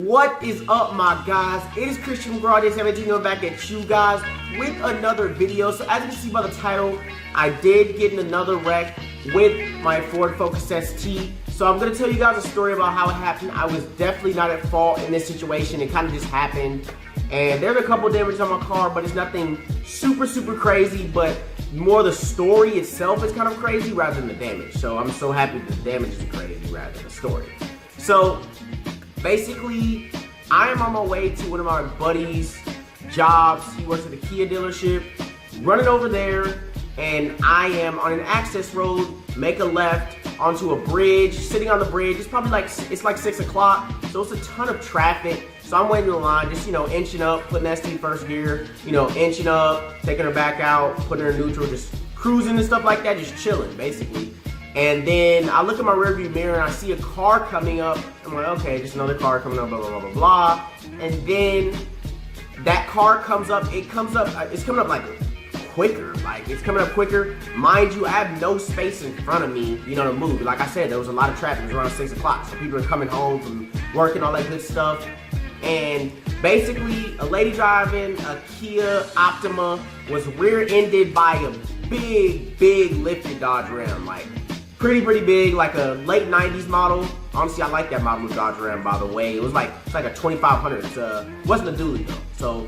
What is up, my guys? It is Christian McGraw, 17 back at you guys with another video. So as you can see by the title, I did get in another wreck with my Ford Focus ST. So I'm gonna tell you guys a story about how it happened. I was definitely not at fault in this situation. It kind of just happened. And there's a couple damages on my car, but it's nothing super crazy, but more the story itself is kind of crazy rather than the damage. So I'm so happy the damage is crazy rather than the story. So basically, I am on my way to one of my buddies' jobs. He works at a Kia dealership. Running over there, and I am on an access road, make a left onto a bridge, sitting on the bridge. It's probably like, it's like 6 o'clock, so it's a ton of traffic. So I'm waiting in the line, just, inching up, putting ST first gear, inching up, taking her back out, putting her in neutral, just cruising and stuff like that, just chilling, basically. And then I look at my rearview mirror and I see a car coming up. I'm like, okay, just another car coming up, blah, blah, blah, blah, blah. And then that car comes up, it's coming up like quicker. Like, it's coming up quicker. Mind you, I have no space in front of me, to move. Like I said, there was a lot of traffic. It was around 6 o'clock. So people are coming home from work and all that good stuff. And basically, a lady driving a Kia Optima was rear-ended by a big lifted Dodge Ram. Like, pretty big, like a late 90s model. Honestly, I like that model of Dodge Ram, by the way. It's like a 2500. It wasn't a dually though. So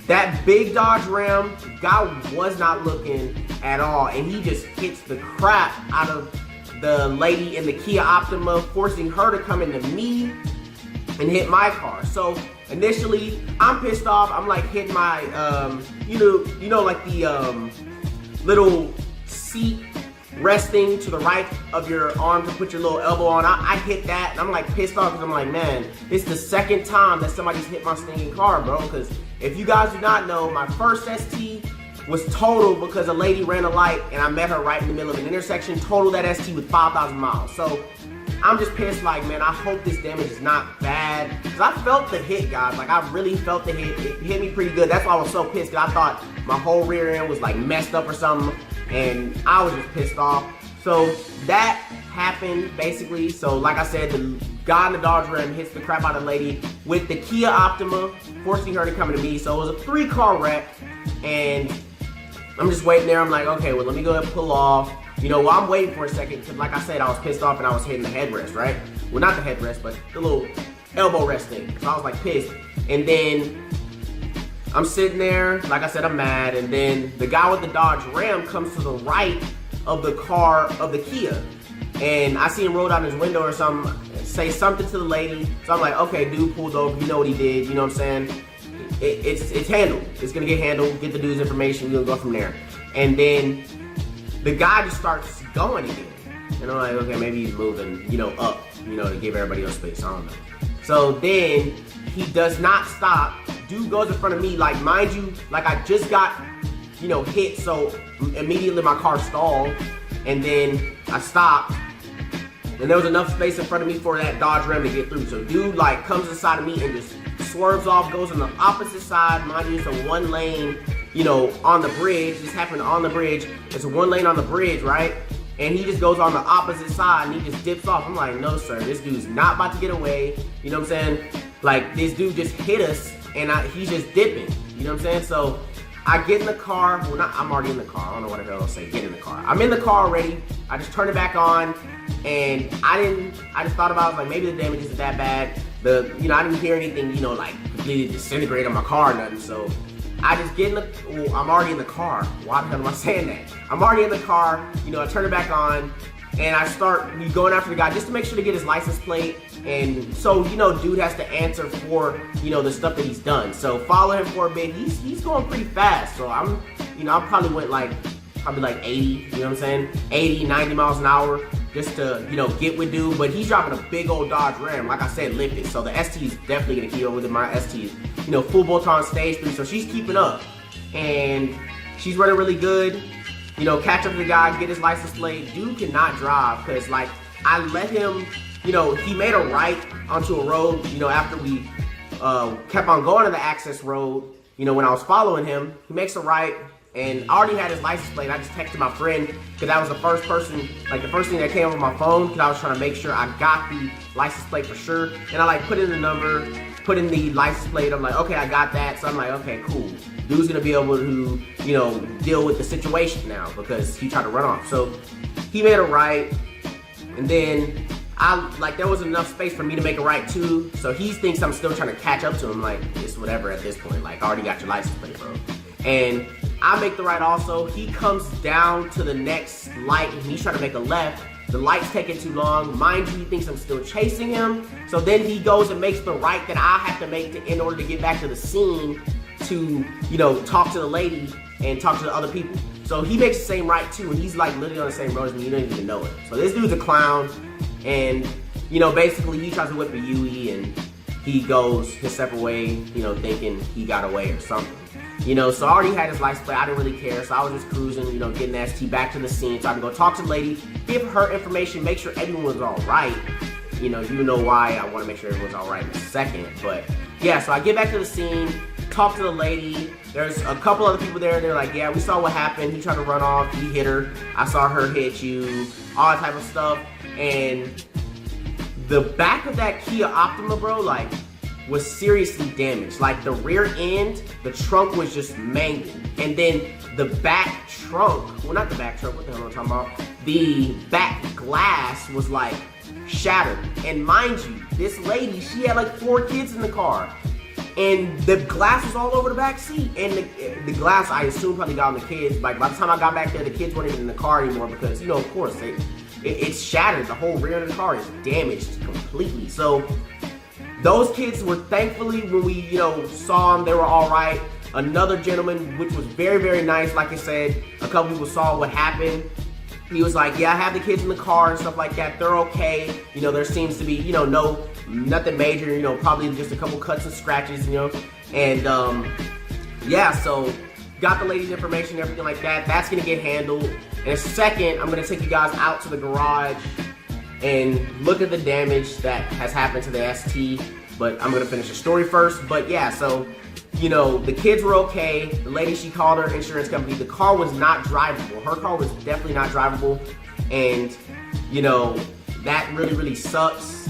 that big Dodge Ram, guy was not looking at all, and he just hits the crap out of the lady in the Kia Optima, forcing her to come into me and hit my car. So initially, I'm pissed off. I'm like hitting my, like the little seat resting to the right of your arm to put your little elbow on. I hit that, and I'm like pissed off because I'm like, man, it's the second time that somebody's hit my stinking car, bro. Because if you guys do not know, my first ST was totaled because a lady ran a light and I met her right in the middle of an intersection, totaled that ST with 5,000 miles. So I'm just pissed, like, man, I hope this damage is not bad. Because I felt the hit, guys. Like, I really felt the hit. It hit me pretty good. That's why I was so pissed, because I thought my whole rear end was like messed up or something. And I was just pissed off. So that happened, basically. So like I said, the guy in the Dodge Ram hits the crap out of the lady with the Kia Optima, forcing her to come into me. So it was a 3-car wreck. And I'm just waiting there. I'm like, okay, well, let me go ahead and pull off. While I'm waiting for a second, because like I said, I was pissed off and I was hitting the headrest, right? Well, not the headrest, but the little elbow rest thing. So I was like pissed. And then I'm sitting there, like I said, I'm mad. And then the guy with the Dodge Ram comes to the right of the car of the Kia. And I see him roll down his window or something, say something to the lady. So I'm like, okay, dude pulled over, you know what he did, you know what I'm saying? It's handled. It's gonna get handled, get the dude's information, we're gonna go from there. And then the guy just starts going again. And I'm like, okay, maybe he's moving, up, to give everybody else space, I don't know. So then he does not stop. Dude goes in front of me, like, mind you, like I just got, hit, so immediately my car stalled, and then I stopped, and there was enough space in front of me for that Dodge Ram to get through. So dude, like, comes inside of me and just swerves off, goes on the opposite side. Mind you, it's a 1 lane, on the bridge. This happened on the bridge. It's a 1 lane on the bridge, right? And he just goes on the opposite side and he just dips off. I'm like, no, sir, this dude's not about to get away. You know what I'm saying? Like, this dude just hit us and he's just dipping. You know what I'm saying? So I get in the car. Well, I'm already in the car. I don't know what the hell I'll say. Get in the car. I'm in the car already. I just turned it back on, and I just thought about it, like, maybe the damage isn't that bad. I didn't hear anything, like completely disintegrate on my car or nothing. So I just get in the, I'm already in the car. Why the hell am I saying that? I'm already in the car, I turn it back on, and I start going after the guy just to make sure to get his license plate. And so, dude has to answer for, the stuff that he's done. So follow him for a bit. He's going pretty fast. So I probably went like 80, you know what I'm saying? 80, 90 miles an hour just to, get with dude. But he's driving a big old Dodge Ram, like I said, lifted. So the ST is definitely gonna keep up with it. My ST is, full bolt-on stage 3, so she's keeping up. And she's running really good. Catch up to the guy, get his license plate. Dude cannot drive, because like I let him, he made a right onto a road, after we kept on going to the access road, when I was following him. He makes a right, And I already had his license plate. I just texted my friend because that was the first person, like the first thing that came over my phone, because I was trying to make sure I got the license plate for sure. And I like put in the number, put in the license plate. I'm like, okay, I got that. So I'm like, okay, cool. Dude's gonna be able to, you know, deal with the situation now because he tried to run off. So he made a right, and then there wasn't enough space for me to make a right too. So he thinks I'm still trying to catch up to him. Like, it's whatever at this point. Like, I already got your license plate, bro. And I make the right also. He comes down to the next light and he's trying to make a left. The light's taking too long. Mind you, he thinks I'm still chasing him. So then he goes and makes the right that I have to make in order to get back to the scene to, you know, talk to the lady and talk to the other people. So he makes the same right too, and he's like literally on the same road as me. You don't even know it. So this dude's a clown, and you know, basically he tries to whip a Yui and he goes his separate way, you know, thinking he got away or something. You know, so I already had his license plate. I didn't really care, so I was just cruising, you know, getting ST back to the scene so I can go talk to the lady, give her information, make sure everyone was all right. You know why I want to make sure everyone's all right in a second. But yeah, so I get back to the scene, talk to the lady. There's a couple other people there. They're like, yeah, we saw what happened. He tried to run off. He hit her. I saw her hit you. All that type of stuff. And the back of that Kia Optima, bro, like, was seriously damaged. Like, the rear end, the trunk was just mangled. And then the back trunk, well, not the back trunk, what the hell am I talking about? The back glass was like shattered. And mind you, this lady, she had like 4 kids in the car. And the glass was all over the back seat. And the glass, I assume, probably got on the kids. Like, by the time I got back there, the kids weren't even in the car anymore because, you know, of course, it's shattered. The whole rear of the car is damaged completely. So those kids were, thankfully, when we, you know, saw them, they were all right. Another gentleman, which was very, very nice, like I said, a couple people saw what happened. He was like, yeah, I have the kids in the car and stuff like that. They're okay. You know, there seems to be, you know, nothing major, you know, probably just a couple cuts and scratches, you know. And, yeah, so got the lady's information, everything like that. That's going to get handled. In a second, I'm going to take you guys out to the garage and look at the damage that has happened to the ST, but I'm gonna finish the story first. But yeah, so, you know, the kids were okay. The lady, she called her insurance company. The car was not drivable. Her car was definitely not drivable, and, you know, that really, really sucks.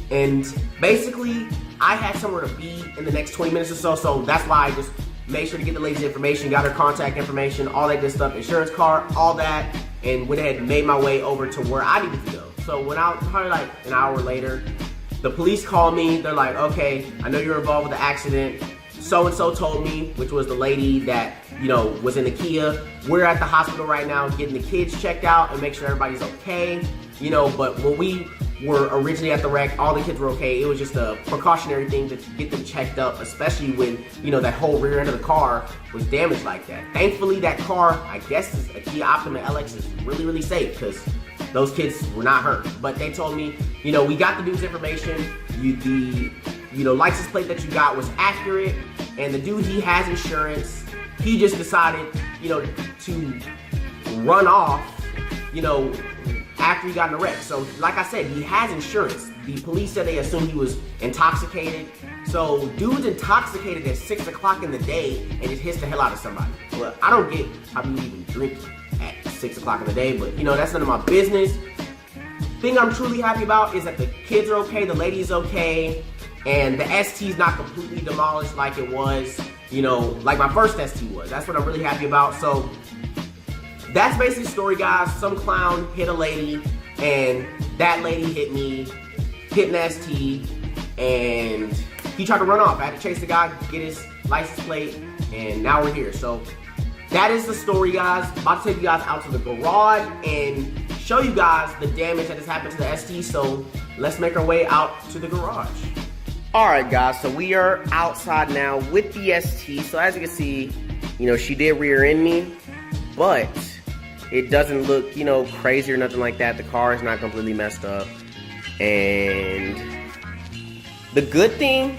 And basically, I had somewhere to be in the next 20 minutes or so, so that's why I just made sure to get the lady's information, got her contact information, all that good stuff, insurance card, all that, and went ahead and made my way over to where I needed to go. So when probably like an hour later, the police called me. They're like, okay, I know you're involved with the accident. So-and-so told me, which was the lady that, you know, was in the Kia. We're at the hospital right now getting the kids checked out and make sure everybody's okay. You know, but when we were originally at the wreck, all the kids were okay. It was just a precautionary thing to get them checked up, especially when, you know, that whole rear end of the car was damaged like that. Thankfully, that car, I guess, is a Kia Optima LX, is really, really safe because those kids were not hurt. But they told me, you know, we got the dude's information. The license plate that you got was accurate, and the dude, he has insurance. He just decided, you know, to run off, you know, after he got in a wreck. So, like I said, he has insurance. The police said they assumed he was intoxicated. So, dude's intoxicated at 6 o'clock in the day and just hits the hell out of somebody. Well, I don't get how you even drink at 6 o'clock in the day, but, you know, that's none of my business. Thing I'm truly happy about is that the kids are okay, the lady's okay, and the ST's not completely demolished like it was, you know, like my first ST was. That's what I'm really happy about. So, that's basically the story, guys. Some clown hit a lady, and that lady hit me, hit an ST, and he tried to run off. I had to chase the guy, get his license plate, and now we're here. So that is the story, guys. About to take you guys out to the garage and show you guys the damage that has happened to the ST. So let's make our way out to the garage. Alright, guys, so we are outside now with the ST. So as you can see, you know, she did rear end me, but it doesn't look, you know, crazy or nothing like that. The car is not completely messed up. And the good thing,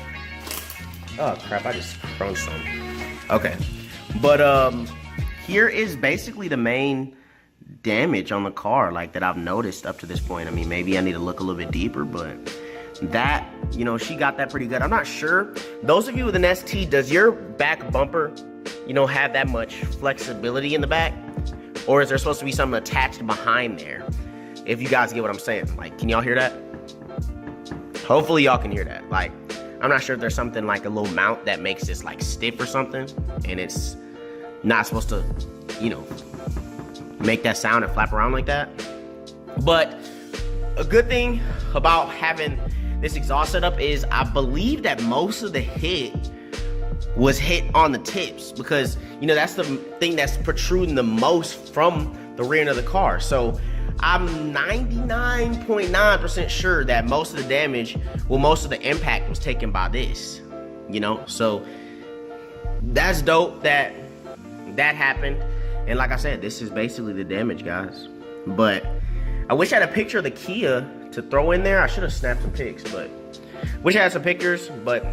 oh crap, I just crunched some. Okay, but here is basically the main damage on the car, like, that I've noticed up to this point. I mean, maybe I need to look a little bit deeper, but that You know, she got that pretty good. I'm not sure. Those of you with an ST, does your back bumper, you know, have that much flexibility in the back? Or is there supposed to be something attached behind there? If you guys get what I'm saying. Like, can y'all hear that? Hopefully y'all can hear that. Like, I'm not sure if there's something like a little mount that makes this like stiff or something, and it's not supposed to, you know, make that sound and flap around like that. But a good thing about having this exhaust setup is I believe that most of the hit was hit on the tips, because, you know, that's the thing that's protruding the most from the rear end of the car. So I'm 99.9% sure that most of the damage, well, most of the impact was taken by this, you know? So that's dope that that happened. And like I said, this is basically the damage, guys. But I wish I had a picture of the Kia to throw in there. I should have snapped some pics, but wish I had some pictures. But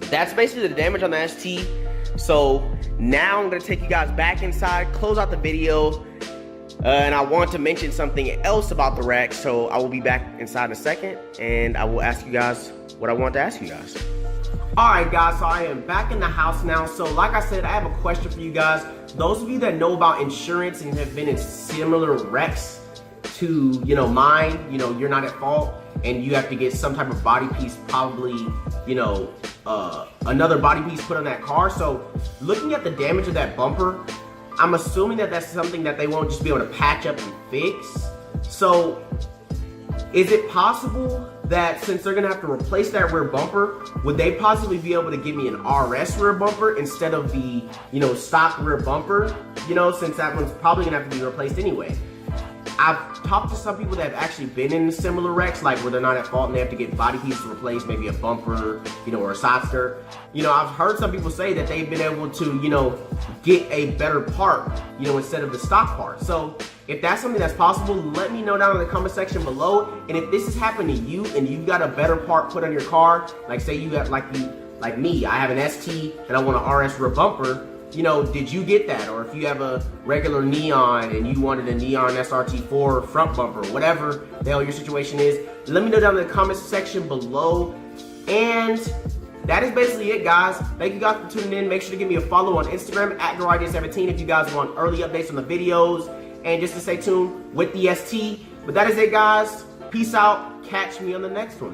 that's basically the damage on the ST. So now I'm gonna take you guys back inside, close out the video, and I want to mention something else about the wreck. So I will be back inside in a second, and I will ask you guys what I want to ask you guys. Alright guys, so I am back in the house now. So like I said, I have a question for you guys. Those of you that know about insurance and have been in similar wrecks to, you know, mine, you know, you're not at fault and you have to get some type of body piece, probably, you know, another body piece put on that car. So looking at the damage of that bumper, I'm assuming that that's something that they won't just be able to patch up and fix. So is it possible that since they're gonna have to replace that rear bumper, would they possibly be able to give me an RS rear bumper instead of the, you know, stock rear bumper, you know, since that one's probably gonna have to be replaced anyway? I've talked to some people that have actually been in similar wrecks, like where they're not at fault and they have to get body pieces replaced, maybe a bumper, you know, or a side skirt. You know, I've heard some people say that they've been able to, you know, get a better part, you know, instead of the stock part. So if that's something that's possible, let me know down in the comment section below. And if this has happened to you and you've got a better part put on your car, like say you got like me, I have an ST and I want an RS rear bumper, you know, did you get that? Or if you have a regular Neon and you wanted a Neon SRT4 front bumper, whatever the hell your situation is, let me know down in the comment section below. And that is basically it, guys. Thank you guys for tuning in. Make sure to give me a follow on Instagram at GarageDay17 if you guys want early updates on the videos and just to stay tuned with the ST. But that is it, guys. Peace out. Catch me on the next one.